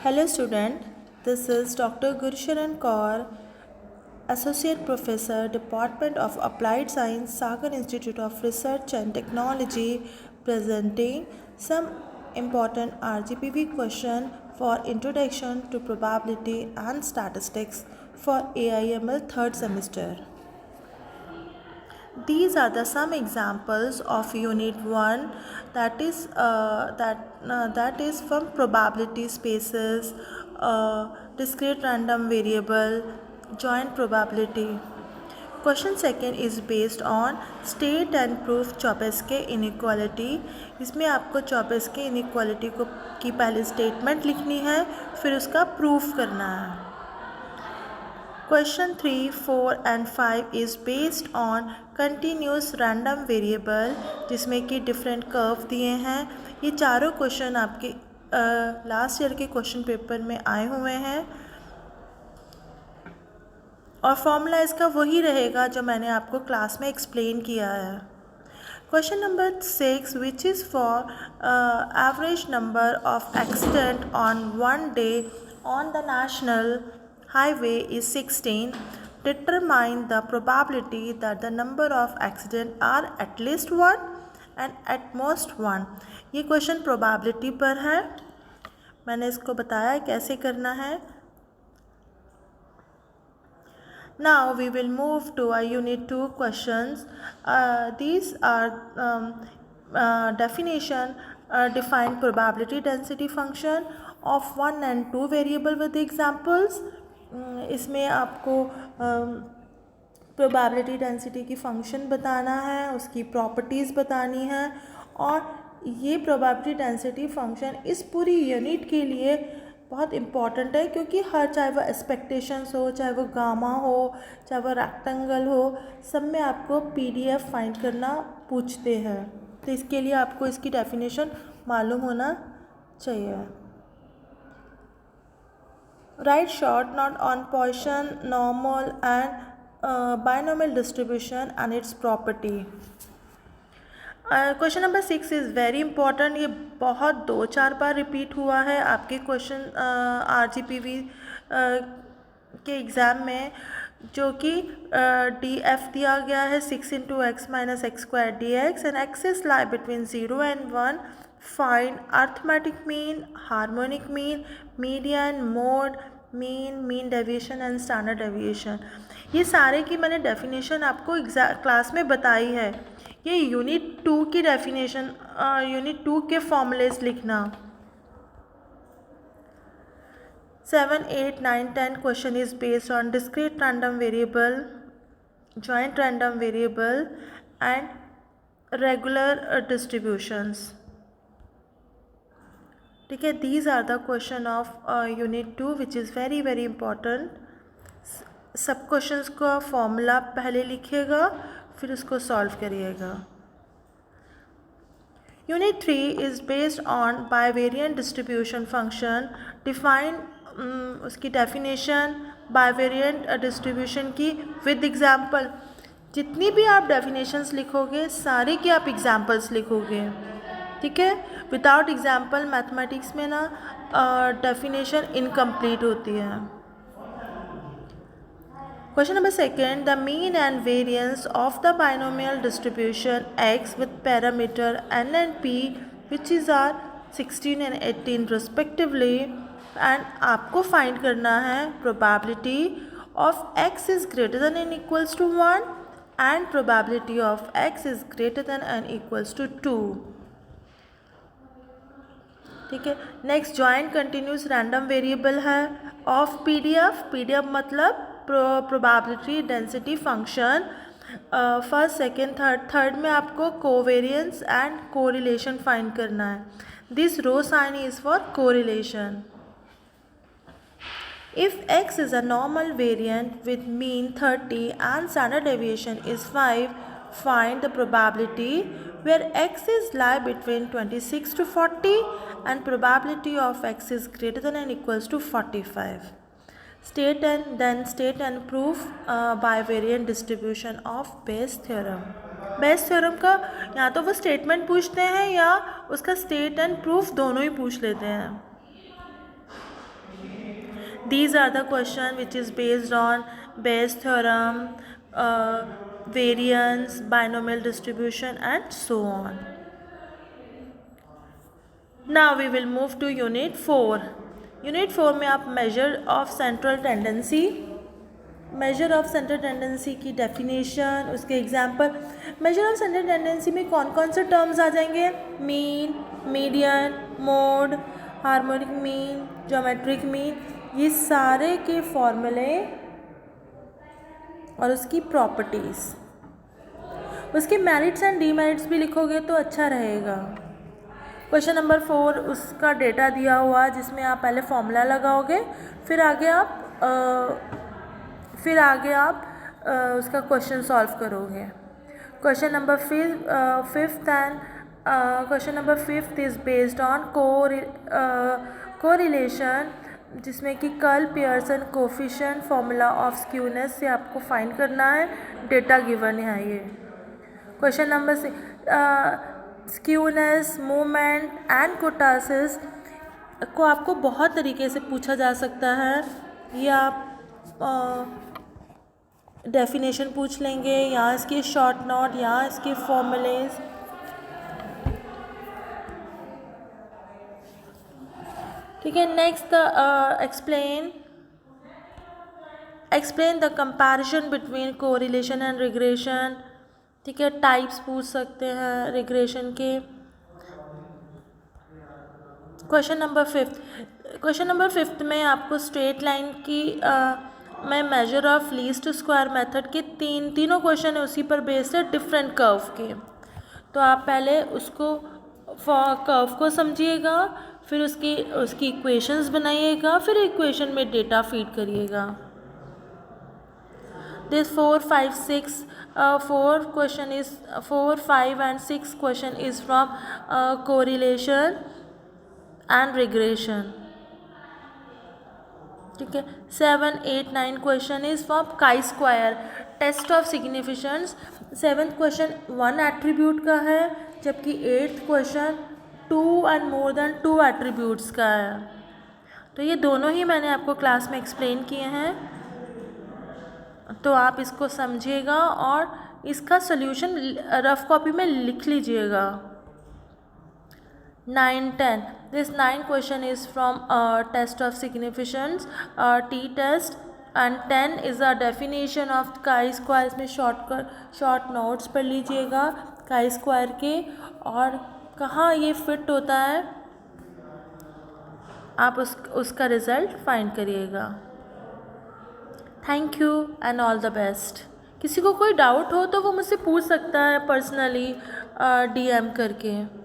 Hello student, this is Dr. Gursharan Kaur, Associate Professor, Department of Applied Science, Sagar Institute of Research and Technology, presenting some important RGPV question for Introduction to Probability and Statistics for AIML 3rd semester. These are the some examples of Unit 1 that is from probability spaces, discrete random variable, joint probability. Question second is based on state and proof Chomsky inequality. इसमें आपको Chomsky inequality की पहले statement लिखनी है, फिर उसका proof करना है. Question 3, 4 and 5 is based on continuous random variable जिसमें कि different curve दिए हैं. ये चारों क्वेश्चन आपके लास्ट ईयर के क्वेश्चन पेपर में आए हुए हैं और फॉर्मूला इसका वही रहेगा जो मैंने आपको क्लास में एक्सप्लेन किया है. Question number 6, which is for average number of accident on one day on the national highway is 16. Determine the probability that the number of accidents are at least 1 and at most 1. ये question probability पर है. मैंने इसको बताया कैसे करना है. Now we will move to our Unit 2 questions. These are definition, define probability density function of 1 and 2 variable with examples. इसमें आपको प्रोबेबिलिटी डेंसिटी की फ़ंक्शन बताना है, उसकी प्रॉपर्टीज़ बतानी है और ये प्रोबेबिलिटी डेंसिटी फ़ंक्शन इस पूरी यूनिट के लिए बहुत इम्पॉर्टेंट है क्योंकि चाहे वो एक्सपेक्टेशंस हो, चाहे वो गामा हो, चाहे वो रेक्टेंगल हो, सब में आपको PDF फाइंड करना पूछते हैं. तो इसके लिए आपको इसकी डेफिनेशन मालूम होना चाहिए. Write short note on Poisson, normal and binomial distribution and its property. Question number 6 is very important. ये बहुत 2-4 बार रिपीट हुआ है आपके क्वेश्चन RGPV के एग्ज़ाम में, जो कि DF दिया गया है 6 into x minus x square dx and axis lie between 0 and 1. Find arithmetic mean, harmonic mean, median, mode, mean deviation and standard deviation. ये सारे की मैंने डेफिनेशन आपको क्लास में बताई है. ये यूनिट 2 की डेफिनेशन, यूनिट 2 के फॉर्मूलेस लिखना. 7, 8, 9, 10 question is based on discrete random variable, joint random variable and regular distributions. ठीक है. These are the question of Unit 2 which is very very important. सब क्वेश्चंस का फॉर्मूला पहले लिखिएगा, फिर उसको सॉल्व करिएगा. Unit 3 is based on bivariant distribution function. Define उसकी डेफिनेशन bivariant डिस्ट्रीब्यूशन की विद एग्जाम्पल. जितनी भी आप डेफिनेशंस लिखोगे सारे की आप एग्जाम्पल्स लिखोगे. ठीक है. विदाउट एग्जाम्पल मैथमेटिक्स में ना डेफिनेशन इनकम्प्लीट होती है. Question number 2, the mean and variance of the binomial distribution x with parameter n and p which is are 16 and 18 respectively, and आपको find करना है probability of x is greater than and equals to 1 and probability of x is greater than and equals to 2. ठीक है. Next joint continuous random variable है of PDF मतलब probability density function. First, second, third में आपको covariance and correlation find करना है. This rho sine is for correlation. If x is a normal variant with mean 30 and standard deviation is 5, find the probability where x is lie between 26 to 40 and probability of x is greater than and equals to 45. State and proof bivariant distribution of Bayes theorem. Bayes theorem का या तो वो statement पूछते हैं या उसका state and proof दोनों ही पूछ लेते हैं. These are the question which is based on Bayes theorem, variance, binomial distribution and so on. Now we will move to unit 4. Unit 4 में आप मेजर ऑफ सेंट्रल टेंडेंसी की डेफिनेशन, उसके example. Measure of central tendency में कौन कौन से terms आ जाएंगे? Mean, median, mode, harmonic mean, geometric mean, ये सारे के फॉर्मूले और उसकी प्रॉपर्टीज़। उसके मेरिट्स एंड डीमेरिट्स भी लिखोगे तो अच्छा रहेगा। क्वेश्चन नंबर 4 उसका डेटा दिया हुआ है जिसमें आप पहले फॉर्मूला लगाओगे, फिर आगे आप उसका क्वेश्चन सॉल्व करोगे। Question number 5 is based on correlation, जिसमें कि Karl Pearson coefficient formula of skewness से आपको फाइंड करना है। डेटा गिवन है ये। Question number 6, skewness, movement and kurtosis को आपको बहुत तरीके से पूछा जा सकता है। ये आप डेफिनेशन पूछ लेंगे, यहाँ इसके शॉर्ट नोट, यहाँ इसके फॉर्मूलेज। ठीक है, next explain the comparison between correlation and regression. ठीक है, टाइप्स पूछ सकते हैं रिग्रेशन के। क्वेश्चन नंबर 5 में आपको स्ट्रेट लाइन की में measure of least square method के तीनों क्वेश्चन है उसी पर बेस्ड है, डिफरेंट कर्व के। तो आप पहले उसको कर्व को समझिएगा, फिर उसकी इक्वेशंस बनाइएगा, फिर इक्वेशन में डेटा फीड करिएगा। This 4, 5, and 6 question is from correlation and regression. ठीक है, 7, 8, 9 question is from chi-square test of significance। 7th question 1 attribute का है, जबकि 8th question 2 and more than 2 attributes का है। तो ये दोनों ही मैंने आपको क्लास में एक्सप्लेन किए हैं, तो आप इसको समझिएगा और इसका सॉल्यूशन रफ कॉपी में लिख लीजिएगा। 9, 10 this 9 question is from test of significance, T test, and 10 is a definition of chi square. इसमें शॉर्ट नोट्स पढ़ लीजिएगा काई स्क्वायर के और कहाँ ये फिट होता है, आप उसका रिज़ल्ट फाइंड करिएगा। Thank you and all the best. किसी को कोई डाउट हो तो वो मुझसे पूछ सकता है पर्सनली DM करके।